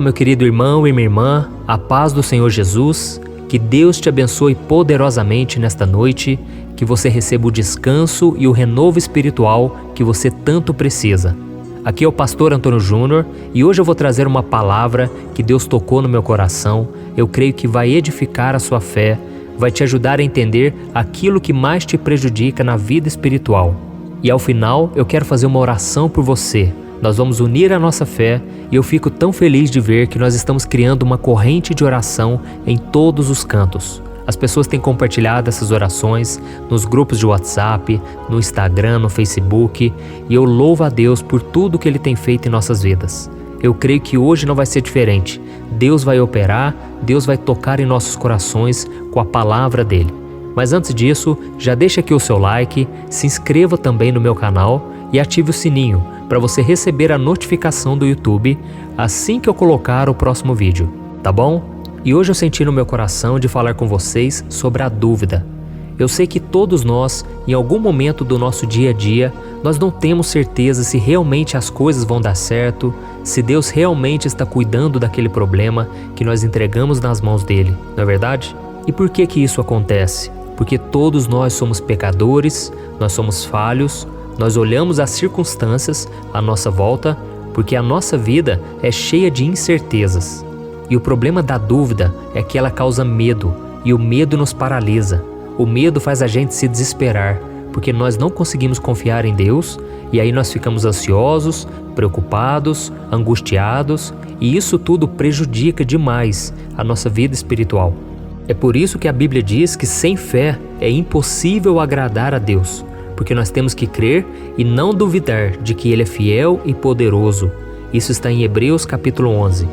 Olá, meu querido irmão e minha irmã, a paz do Senhor Jesus, que Deus te abençoe poderosamente nesta noite, que você receba o descanso e o renovo espiritual que você tanto precisa. Aqui é o pastor Antônio Júnior e hoje eu vou trazer uma palavra que Deus tocou no meu coração. Eu creio que vai edificar a sua fé, vai te ajudar a entender aquilo que mais te prejudica na vida espiritual. E ao final eu quero fazer uma oração por você. Nós vamos unir a nossa fé e eu fico tão feliz de ver que nós estamos criando uma corrente de oração em todos os cantos. As pessoas têm compartilhado essas orações nos grupos de WhatsApp, no Instagram, no Facebook, e eu louvo a Deus por tudo que Ele tem feito em nossas vidas. Eu creio que hoje não vai ser diferente. Deus vai operar, Deus vai tocar em nossos corações com a palavra dEle. Mas antes disso, já deixa aqui o seu like, se inscreva também no meu canal e ative o sininho para você receber a notificação do YouTube assim que eu colocar o próximo vídeo, tá bom? E hoje eu senti no meu coração de falar com vocês sobre a dúvida. Eu sei que todos nós, em algum momento do nosso dia a dia, nós não temos certeza se realmente as coisas vão dar certo, se Deus realmente está cuidando daquele problema que nós entregamos nas mãos dele, não é verdade? E por que isso acontece? Porque todos nós somos pecadores, nós somos falhos, nós olhamos as circunstâncias à nossa volta, porque a nossa vida é cheia de incertezas. E o problema da dúvida é que ela causa medo, e o medo nos paralisa. O medo faz a gente se desesperar, porque nós não conseguimos confiar em Deus, e aí nós ficamos ansiosos, preocupados, angustiados, e isso tudo prejudica demais a nossa vida espiritual. É por isso que a Bíblia diz que sem fé é impossível agradar a Deus, porque nós temos que crer e não duvidar de que Ele é fiel e poderoso. Isso está em Hebreus capítulo 11.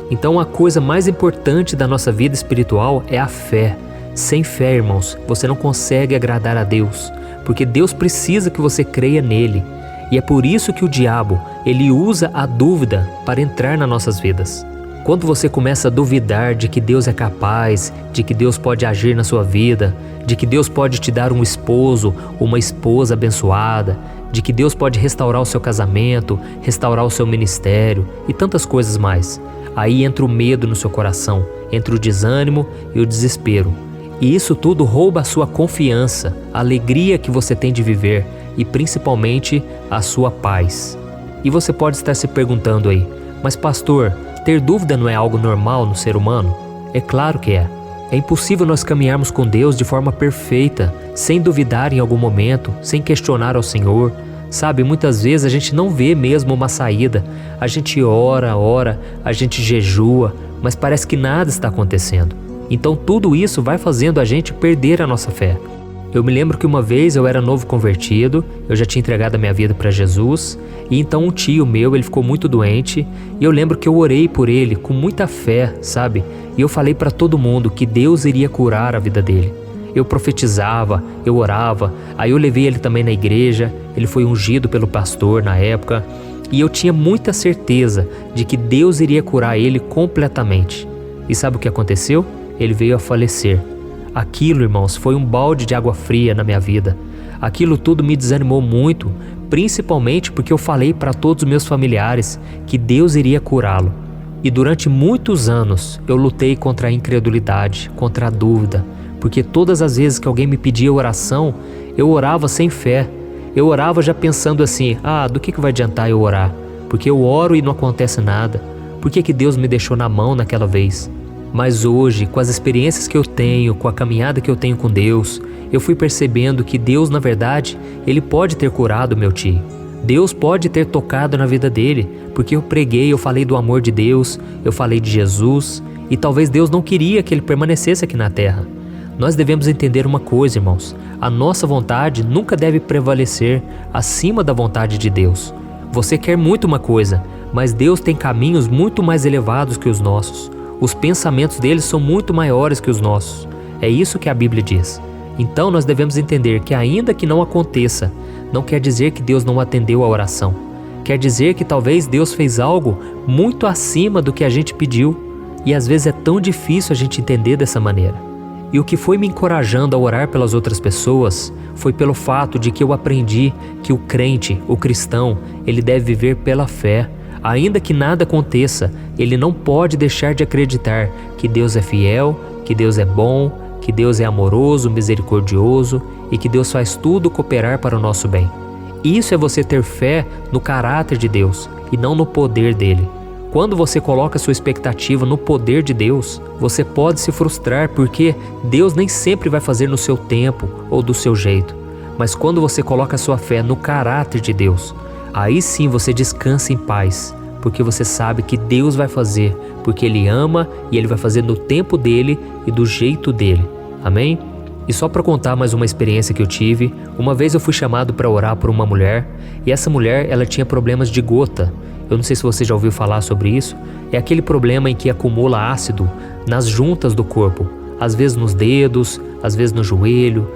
Então a coisa mais importante da nossa vida espiritual é a fé. Sem fé, irmãos, você não consegue agradar a Deus, porque Deus precisa que você creia nele. E é por isso que o diabo, ele usa a dúvida para entrar nas nossas vidas. Quando você começa a duvidar de que Deus é capaz, de que Deus pode agir na sua vida, de que Deus pode te dar um esposo, uma esposa abençoada, de que Deus pode restaurar o seu casamento, restaurar o seu ministério e tantas coisas mais, aí entra o medo no seu coração, entra o desânimo e o desespero. E isso tudo rouba a sua confiança, a alegria que você tem de viver e principalmente a sua paz. E você pode estar se perguntando aí, mas pastor, ter dúvida não é algo normal no ser humano? É claro que é. É impossível nós caminharmos com Deus de forma perfeita, sem duvidar em algum momento, sem questionar ao Senhor. Sabe, muitas vezes a gente não vê mesmo uma saída. A gente ora, a gente jejua, mas parece que nada está acontecendo. Então tudo isso vai fazendo a gente perder a nossa fé. Eu me lembro que uma vez eu era novo convertido, eu já tinha entregado a minha vida para Jesus, e então um tio meu, ele ficou muito doente, e eu lembro que eu orei por ele com muita fé, sabe? E eu falei para todo mundo que Deus iria curar a vida dele. Eu profetizava, eu orava, aí eu levei ele também na igreja, ele foi ungido pelo pastor na época, e eu tinha muita certeza de que Deus iria curar ele completamente. E sabe o que aconteceu? Ele veio a falecer. Aquilo, irmãos, foi um balde de água fria na minha vida. Aquilo tudo me desanimou muito, principalmente porque eu falei para todos os meus familiares que Deus iria curá-lo. E durante muitos anos eu lutei contra a incredulidade, contra a dúvida, porque todas as vezes que alguém me pedia oração, eu orava sem fé. Eu orava já pensando assim, do que vai adiantar eu orar? Porque eu oro e não acontece nada. Por que Deus me deixou na mão naquela vez? Mas hoje, com as experiências que eu tenho, com a caminhada que eu tenho com Deus, eu fui percebendo que Deus, na verdade, Ele pode ter curado meu tio. Deus pode ter tocado na vida dele, porque eu preguei, eu falei do amor de Deus, eu falei de Jesus, e talvez Deus não queria que ele permanecesse aqui na terra. Nós devemos entender uma coisa, irmãos, a nossa vontade nunca deve prevalecer acima da vontade de Deus. Você quer muito uma coisa, mas Deus tem caminhos muito mais elevados que os nossos. Os pensamentos deles são muito maiores que os nossos. É isso que a Bíblia diz. Então nós devemos entender que ainda que não aconteça, não quer dizer que Deus não atendeu a oração. Quer dizer que talvez Deus fez algo muito acima do que a gente pediu. E às vezes é tão difícil a gente entender dessa maneira. E o que foi me encorajando a orar pelas outras pessoas foi pelo fato de que eu aprendi que o crente, o cristão, ele deve viver pela fé. Ainda que nada aconteça, ele não pode deixar de acreditar que Deus é fiel, que Deus é bom, que Deus é amoroso, misericordioso e que Deus faz tudo cooperar para o nosso bem. Isso é você ter fé no caráter de Deus e não no poder dele. Quando você coloca sua expectativa no poder de Deus, você pode se frustrar porque Deus nem sempre vai fazer no seu tempo ou do seu jeito. Mas quando você coloca sua fé no caráter de Deus, aí sim você descansa em paz, porque você sabe que Deus vai fazer, porque Ele ama e Ele vai fazer no tempo dele e do jeito dele. Amém? E só para contar mais uma experiência que eu tive, uma vez eu fui chamado para orar por uma mulher, e essa mulher ela tinha problemas de gota. Eu não sei se você já ouviu falar sobre isso. É aquele problema em que acumula ácido nas juntas do corpo, às vezes nos dedos, às vezes no joelho,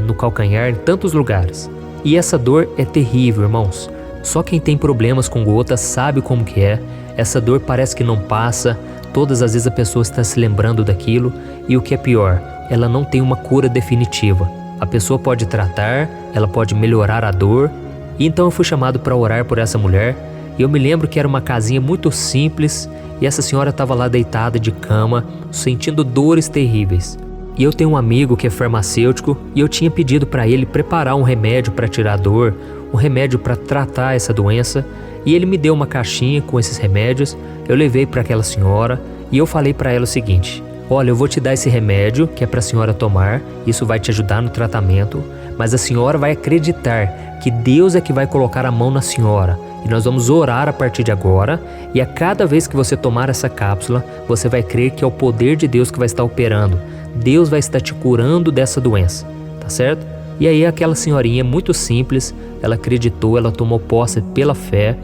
no calcanhar, em tantos lugares. E essa dor é terrível, irmãos. Só quem tem problemas com gota sabe como que é. Essa dor parece que não passa, todas as vezes a pessoa está se lembrando daquilo, e o que é pior, ela não tem uma cura definitiva. A pessoa pode tratar, ela pode melhorar a dor, e então eu fui chamado para orar por essa mulher, e eu me lembro que era uma casinha muito simples, e essa senhora estava lá deitada de cama, sentindo dores terríveis. E eu tenho um amigo que é farmacêutico, e eu tinha pedido para ele preparar um remédio para tirar a dor, um remédio para tratar essa doença, e ele me deu uma caixinha com esses remédios. Eu levei para aquela senhora, e eu falei para ela o seguinte: olha, eu vou te dar esse remédio que é para a senhora tomar, isso vai te ajudar no tratamento, mas a senhora vai acreditar que Deus é que vai colocar a mão na senhora, e nós vamos orar a partir de agora, e a cada vez que você tomar essa cápsula, você vai crer que é o poder de Deus que vai estar operando. Deus vai estar te curando dessa doença, tá certo? E aí aquela senhorinha muito simples, ela acreditou, ela tomou posse pela fé,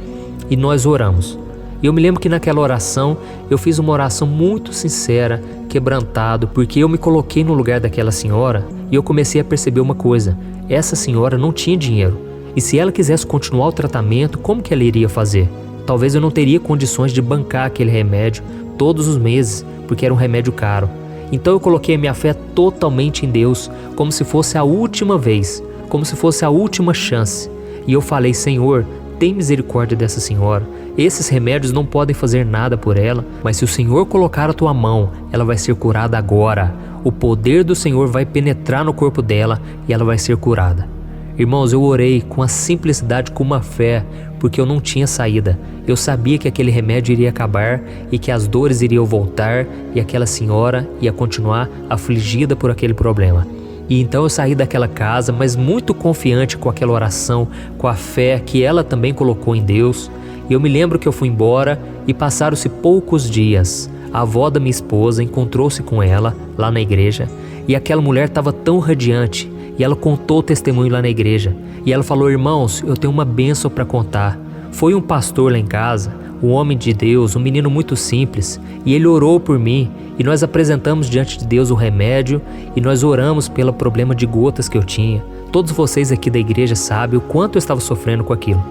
e nós oramos. E eu me lembro que naquela oração, eu fiz uma oração muito sincera, quebrantado, porque eu me coloquei no lugar daquela senhora e eu comecei a perceber uma coisa: essa senhora não tinha dinheiro, e se ela quisesse continuar o tratamento, como que ela iria fazer? Talvez eu não teria condições de bancar aquele remédio todos os meses, porque era um remédio caro. Então eu coloquei a minha fé totalmente em Deus, como se fosse a última vez, como se fosse a última chance. E eu falei: Senhor, tem misericórdia dessa senhora. Esses remédios não podem fazer nada por ela, mas se o Senhor colocar a tua mão, ela vai ser curada agora. O poder do Senhor vai penetrar no corpo dela e ela vai ser curada. Irmãos, eu orei com a simplicidade, com uma fé, porque eu não tinha saída. Eu sabia que aquele remédio iria acabar e que as dores iriam voltar e aquela senhora ia continuar afligida por aquele problema. E então eu saí daquela casa, mas muito confiante com aquela oração, com a fé que ela também colocou em Deus. E eu me lembro que eu fui embora e passaram-se poucos dias. A avó da minha esposa encontrou-se com ela lá na igreja e aquela mulher estava tão radiante. E ela contou o testemunho lá na igreja. E ela falou: irmãos, eu tenho uma bênção para contar. Foi um pastor lá em casa, um homem de Deus, um menino muito simples, e ele orou por mim, e nós apresentamos diante de Deus o remédio, e nós oramos pelo problema de gotas que eu tinha. Todos vocês aqui da igreja sabem o quanto eu estava sofrendo com aquilo.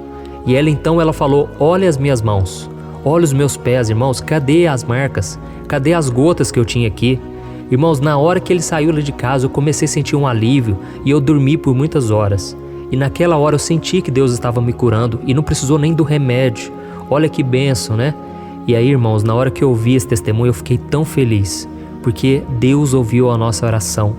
E ela falou: olha as minhas mãos, olha os meus pés, irmãos, cadê as marcas? Cadê as gotas que eu tinha aqui? Irmãos, na hora que ele saiu lá de casa, eu comecei a sentir um alívio e eu dormi por muitas horas. E naquela hora eu senti que Deus estava me curando e não precisou nem do remédio. Olha que bênção, né? E aí, irmãos, na hora que eu ouvi esse testemunho, eu fiquei tão feliz, porque Deus ouviu a nossa oração.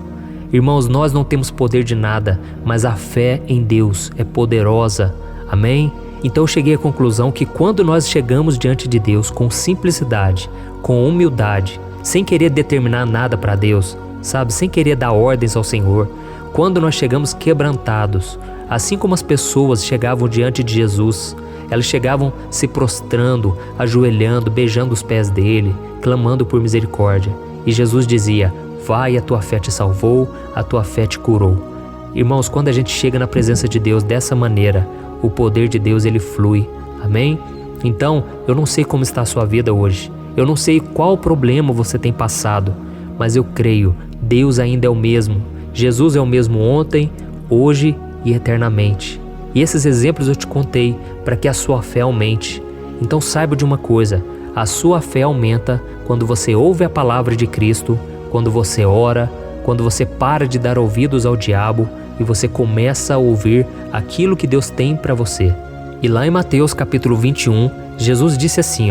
Irmãos, nós não temos poder de nada, mas a fé em Deus é poderosa. Amém? Então eu cheguei à conclusão que quando nós chegamos diante de Deus com simplicidade, com humildade, sem querer determinar nada para Deus, sabe? Sem querer dar ordens ao Senhor. Quando nós chegamos quebrantados, assim como as pessoas chegavam diante de Jesus, elas chegavam se prostrando, ajoelhando, beijando os pés dele, clamando por misericórdia. E Jesus dizia: vai, a tua fé te salvou, a tua fé te curou. Irmãos, quando a gente chega na presença de Deus dessa maneira, o poder de Deus ele flui. Amém? Então, eu não sei como está a sua vida hoje. Eu não sei qual problema você tem passado, mas eu creio, Deus ainda é o mesmo. Jesus é o mesmo ontem, hoje e eternamente. E esses exemplos eu te contei para que a sua fé aumente. Então saiba de uma coisa: a sua fé aumenta quando você ouve a palavra de Cristo, quando você ora, quando você para de dar ouvidos ao diabo e você começa a ouvir aquilo que Deus tem para você. E lá em Mateus capítulo 21, Jesus disse assim,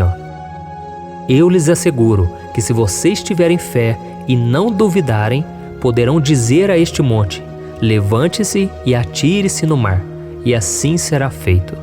Eu lhes asseguro que se vocês tiverem fé e não duvidarem, poderão dizer a este monte, levante-se e atire-se no mar, e assim será feito.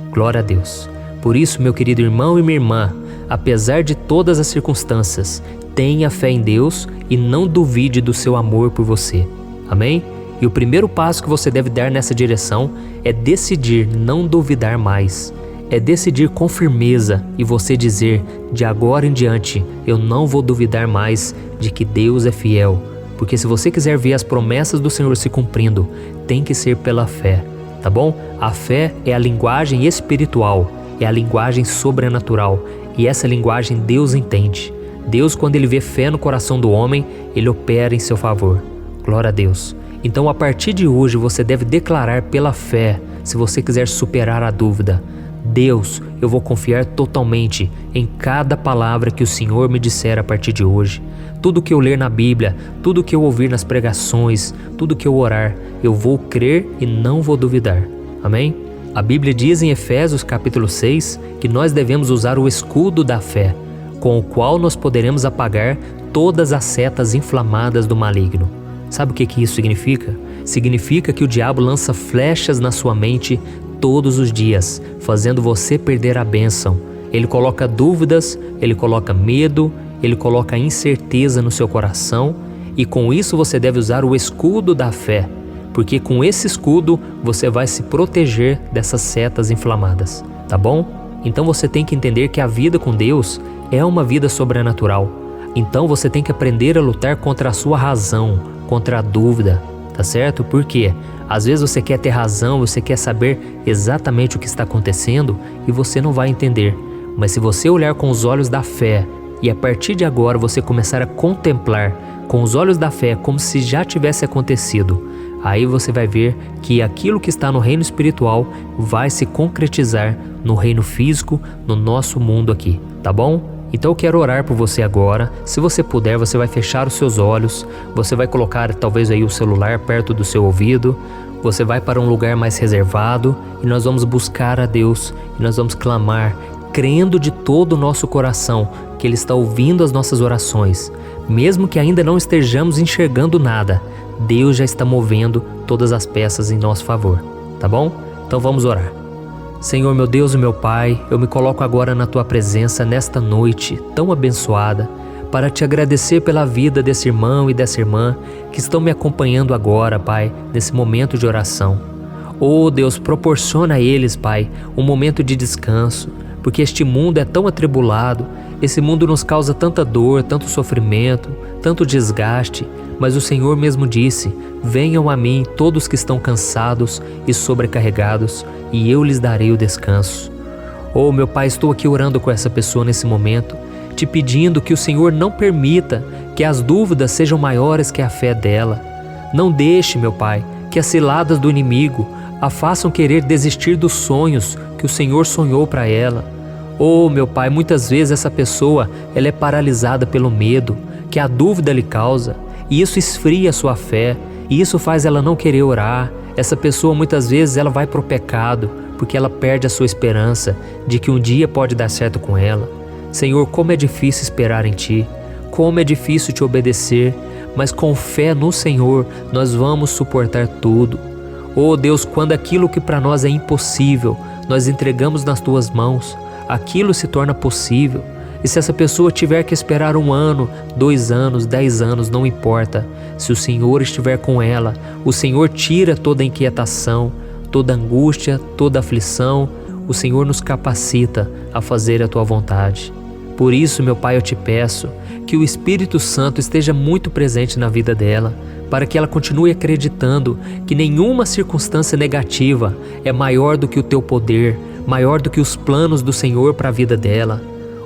Glória a Deus. Por isso, meu querido irmão e minha irmã, apesar de todas as circunstâncias, tenha fé em Deus e não duvide do seu amor por você. Amém? E o primeiro passo que você deve dar nessa direção é decidir não duvidar mais. É decidir com firmeza e você dizer, de agora em diante, eu não vou duvidar mais de que Deus é fiel. Porque se você quiser ver as promessas do Senhor se cumprindo, tem que ser pela fé, tá bom? A fé é a linguagem espiritual, é a linguagem sobrenatural. E essa linguagem Deus entende. Deus, quando Ele vê fé no coração do homem, Ele opera em seu favor. Glória a Deus. Então, a partir de hoje, você deve declarar pela fé, se você quiser superar a dúvida, Deus, eu vou confiar totalmente em cada palavra que o Senhor me disser a partir de hoje. Tudo que eu ler na Bíblia, tudo que eu ouvir nas pregações, tudo que eu orar, eu vou crer e não vou duvidar. Amém? A Bíblia diz em Efésios capítulo 6 que nós devemos usar o escudo da fé, com o qual nós poderemos apagar todas as setas inflamadas do maligno. Sabe o que isso significa? Significa que o diabo lança flechas na sua mente todos os dias, fazendo você perder a bênção. Ele coloca dúvidas, ele coloca medo, ele coloca incerteza no seu coração, e com isso você deve usar o escudo da fé, porque com esse escudo você vai se proteger dessas setas inflamadas, tá bom? Então você tem que entender que a vida com Deus é uma vida sobrenatural. Então você tem que aprender a lutar contra a sua razão, contra a dúvida, tá certo? Por quê? Às vezes você quer ter razão, você quer saber exatamente o que está acontecendo e você não vai entender. Mas se você olhar com os olhos da fé e a partir de agora você começar a contemplar com os olhos da fé como se já tivesse acontecido, aí você vai ver que aquilo que está no reino espiritual vai se concretizar no reino físico, no nosso mundo aqui, tá bom? Então eu quero orar por você agora. Se você puder, você vai fechar os seus olhos, você vai colocar talvez aí o celular perto do seu ouvido, você vai para um lugar mais reservado e nós vamos buscar a Deus e nós vamos clamar, crendo de todo o nosso coração que Ele está ouvindo as nossas orações. Mesmo que ainda não estejamos enxergando nada, Deus já está movendo todas as peças em nosso favor, tá bom? Então vamos orar. Senhor, meu Deus e meu Pai, eu me coloco agora na Tua presença nesta noite tão abençoada para Te agradecer pela vida desse irmão e dessa irmã que estão me acompanhando agora, Pai, nesse momento de oração. Oh Deus, proporciona a eles, Pai, um momento de descanso, porque este mundo é tão atribulado, esse mundo nos causa tanta dor, tanto sofrimento, tanto desgaste, mas o Senhor mesmo disse, venham a mim todos que estão cansados e sobrecarregados, e eu lhes darei o descanso. Oh meu Pai, estou aqui orando com essa pessoa nesse momento, te pedindo que o Senhor não permita que as dúvidas sejam maiores que a fé dela. Não deixe, meu Pai, que as ciladas do inimigo a façam querer desistir dos sonhos que o Senhor sonhou para ela. Oh meu Pai, muitas vezes essa pessoa ela é paralisada pelo medo que a dúvida lhe causa, e isso esfria a sua fé, e isso faz ela não querer orar. Essa pessoa muitas vezes ela vai para o pecado, porque ela perde a sua esperança de que um dia pode dar certo com ela. Senhor, como é difícil esperar em Ti, como é difícil Te obedecer, mas com fé no Senhor nós vamos suportar tudo. Oh Deus, quando aquilo que para nós é impossível, nós entregamos nas Tuas mãos, aquilo se torna possível. E se essa pessoa tiver que esperar 1 ano, 2 anos, 10 anos, não importa. Se o Senhor estiver com ela, o Senhor tira toda a inquietação, toda a angústia, toda a aflição. O Senhor nos capacita a fazer a Tua vontade. Por isso, meu Pai, eu Te peço que o Espírito Santo esteja muito presente na vida dela, para que ela continue acreditando que nenhuma circunstância negativa é maior do que o Teu poder, maior do que os planos do Senhor para a vida dela.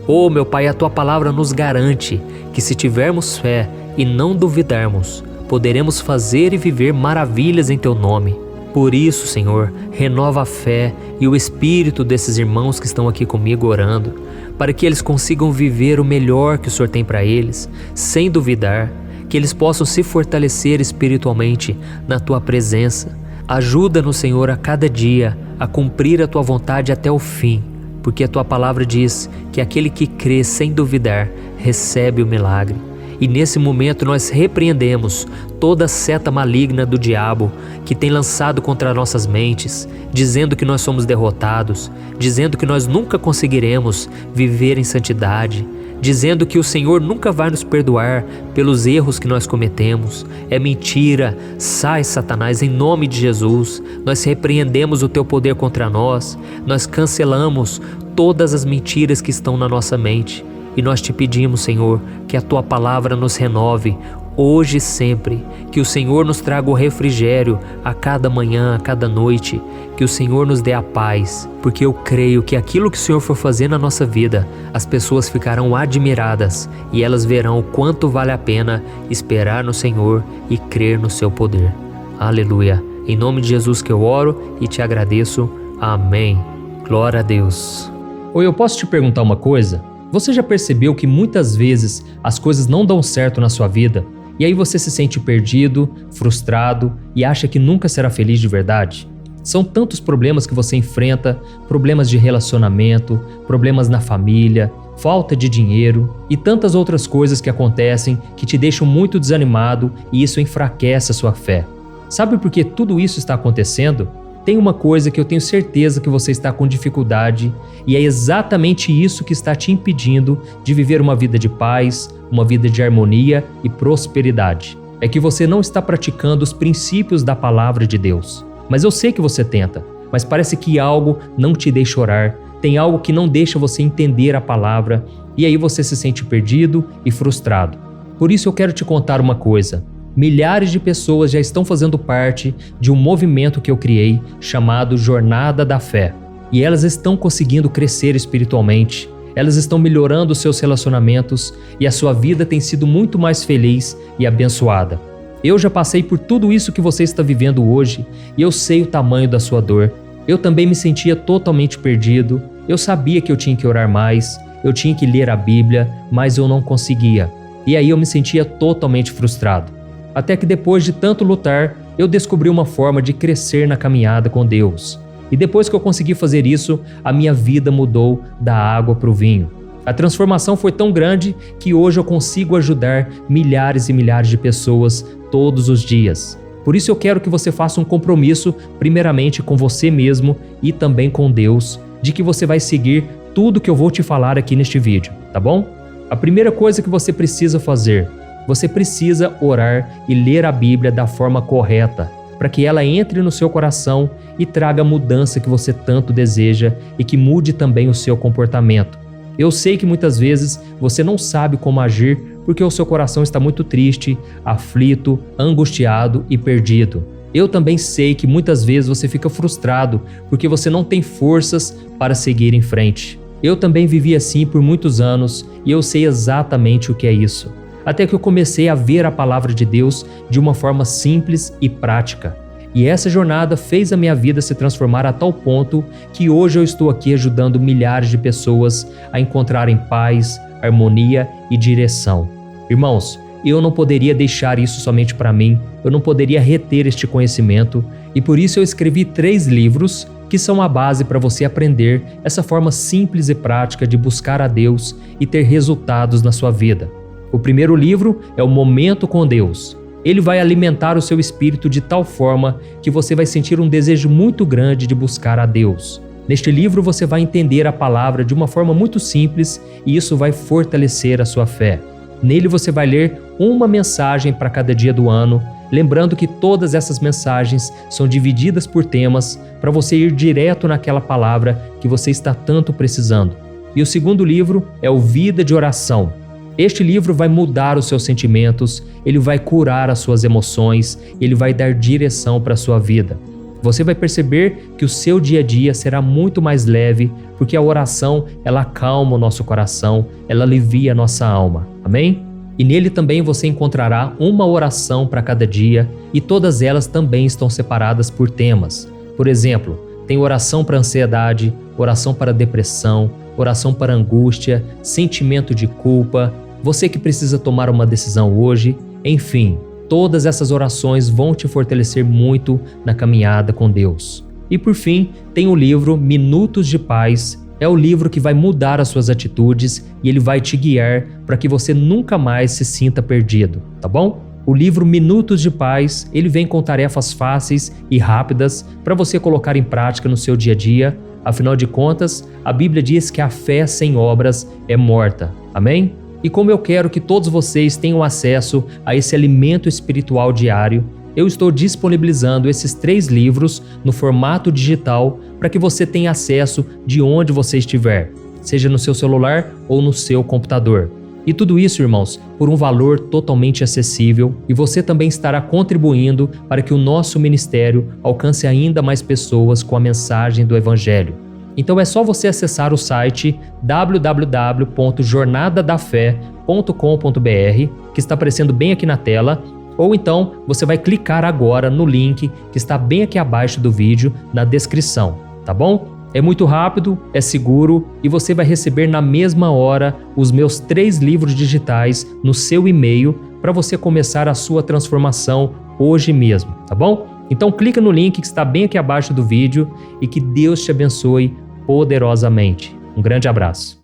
Oh, meu Pai, a Tua palavra nos garante que se tivermos fé e não duvidarmos, poderemos fazer e viver maravilhas em Teu nome. Por isso, Senhor, renova a fé e o espírito desses irmãos que estão aqui comigo orando, para que eles consigam viver o melhor que o Senhor tem para eles, sem duvidar, que eles possam se fortalecer espiritualmente na Tua presença. Ajuda-nos, Senhor, a cada dia a cumprir a Tua vontade até o fim, porque a Tua palavra diz que aquele que crê sem duvidar recebe o milagre. E nesse momento nós repreendemos toda seta maligna do diabo que tem lançado contra nossas mentes, dizendo que nós somos derrotados, dizendo que nós nunca conseguiremos viver em santidade, dizendo que o Senhor nunca vai nos perdoar pelos erros que nós cometemos. É mentira. Sai, Satanás, em nome de Jesus. Nós repreendemos o Teu poder contra nós, nós cancelamos todas as mentiras que estão na nossa mente. E nós te pedimos, Senhor, que a Tua palavra nos renove, hoje e sempre, que o Senhor nos traga o refrigério a cada manhã, a cada noite, que o Senhor nos dê a paz, porque eu creio que aquilo que o Senhor for fazer na nossa vida, as pessoas ficarão admiradas e elas verão o quanto vale a pena esperar no Senhor e crer no Seu poder. Aleluia! Em nome de Jesus que eu oro e te agradeço. Amém. Glória a Deus. Oi, eu posso te perguntar uma coisa? Você já percebeu que muitas vezes as coisas não dão certo na sua vida e aí você se sente perdido, frustrado e acha que nunca será feliz de verdade? São tantos problemas que você enfrenta, problemas de relacionamento, problemas na família, falta de dinheiro e tantas outras coisas que acontecem que te deixam muito desanimado e isso enfraquece a sua fé. Sabe por que tudo isso está acontecendo? Tem uma coisa que eu tenho certeza que você está com dificuldade e é exatamente isso que está te impedindo de viver uma vida de paz, uma vida de harmonia e prosperidade. É que você não está praticando os princípios da palavra de Deus. Mas eu sei que você tenta, mas parece que algo não te deixa orar, tem algo que não deixa você entender a palavra e aí você se sente perdido e frustrado. Por isso eu quero te contar uma coisa. Milhares de pessoas já estão fazendo parte de um movimento que eu criei chamado Jornada da Fé. E elas estão conseguindo crescer espiritualmente, elas estão melhorando os seus relacionamentos e a sua vida tem sido muito mais feliz e abençoada. Eu já passei por tudo isso que você está vivendo hoje e eu sei o tamanho da sua dor. Eu também me sentia totalmente perdido, eu sabia que eu tinha que orar mais, eu tinha que ler a Bíblia, mas eu não conseguia. E aí eu me sentia totalmente frustrado. Até que depois de tanto lutar, eu descobri uma forma de crescer na caminhada com Deus. E depois que eu consegui fazer isso, a minha vida mudou da água para o vinho. A transformação foi tão grande que hoje eu consigo ajudar milhares e milhares de pessoas todos os dias. Por isso eu quero que você faça um compromisso, primeiramente com você mesmo e também com Deus, de que você vai seguir tudo que eu vou te falar aqui neste vídeo, tá bom? A primeira coisa que você precisa fazer: você precisa orar e ler a Bíblia da forma correta, para que ela entre no seu coração e traga a mudança que você tanto deseja e que mude também o seu comportamento. Eu sei que muitas vezes você não sabe como agir porque o seu coração está muito triste, aflito, angustiado e perdido. Eu também sei que muitas vezes você fica frustrado porque você não tem forças para seguir em frente. Eu também vivi assim por muitos anos e eu sei exatamente o que é isso. Até que eu comecei a ver a palavra de Deus de uma forma simples e prática. E essa jornada fez a minha vida se transformar a tal ponto que hoje eu estou aqui ajudando milhares de pessoas a encontrarem paz, harmonia e direção. Irmãos, eu não poderia deixar isso somente para mim, eu não poderia reter este conhecimento e por isso eu escrevi 3 livros que são a base para você aprender essa forma simples e prática de buscar a Deus e ter resultados na sua vida. O primeiro livro é o Momento com Deus. Ele vai alimentar o seu espírito de tal forma que você vai sentir um desejo muito grande de buscar a Deus. Neste livro você vai entender a palavra de uma forma muito simples e isso vai fortalecer a sua fé. Nele você vai ler uma mensagem para cada dia do ano, lembrando que todas essas mensagens são divididas por temas para você ir direto naquela palavra que você está tanto precisando. E o segundo livro é o Vida de Oração. Este livro vai mudar os seus sentimentos, ele vai curar as suas emoções, ele vai dar direção para a sua vida. Você vai perceber que o seu dia a dia será muito mais leve, porque a oração, ela acalma o nosso coração, ela alivia a nossa alma. Amém? E nele também você encontrará uma oração para cada dia e todas elas também estão separadas por temas. Por exemplo, tem oração para ansiedade, oração para depressão, oração para angústia, sentimento de culpa, você que precisa tomar uma decisão hoje, enfim, todas essas orações vão te fortalecer muito na caminhada com Deus. E por fim, tem o livro Minutos de Paz. É o livro que vai mudar as suas atitudes e ele vai te guiar para que você nunca mais se sinta perdido, tá bom? O livro Minutos de Paz, ele vem com tarefas fáceis e rápidas para você colocar em prática no seu dia a dia. Afinal de contas, a Bíblia diz que a fé sem obras é morta. Amém? E como eu quero que todos vocês tenham acesso a esse alimento espiritual diário, eu estou disponibilizando esses 3 livros no formato digital para que você tenha acesso de onde você estiver, seja no seu celular ou no seu computador. E tudo isso, irmãos, por um valor totalmente acessível, e você também estará contribuindo para que o nosso ministério alcance ainda mais pessoas com a mensagem do Evangelho. Então é só você acessar o site www.jornadadafé.com.br, que está aparecendo bem aqui na tela, ou então você vai clicar agora no link que está bem aqui abaixo do vídeo, na descrição, tá bom? É muito rápido, é seguro e você vai receber na mesma hora os meus 3 livros digitais no seu e-mail para você começar a sua transformação hoje mesmo, tá bom? Então clica no link que está bem aqui abaixo do vídeo e que Deus te abençoe poderosamente. Um grande abraço.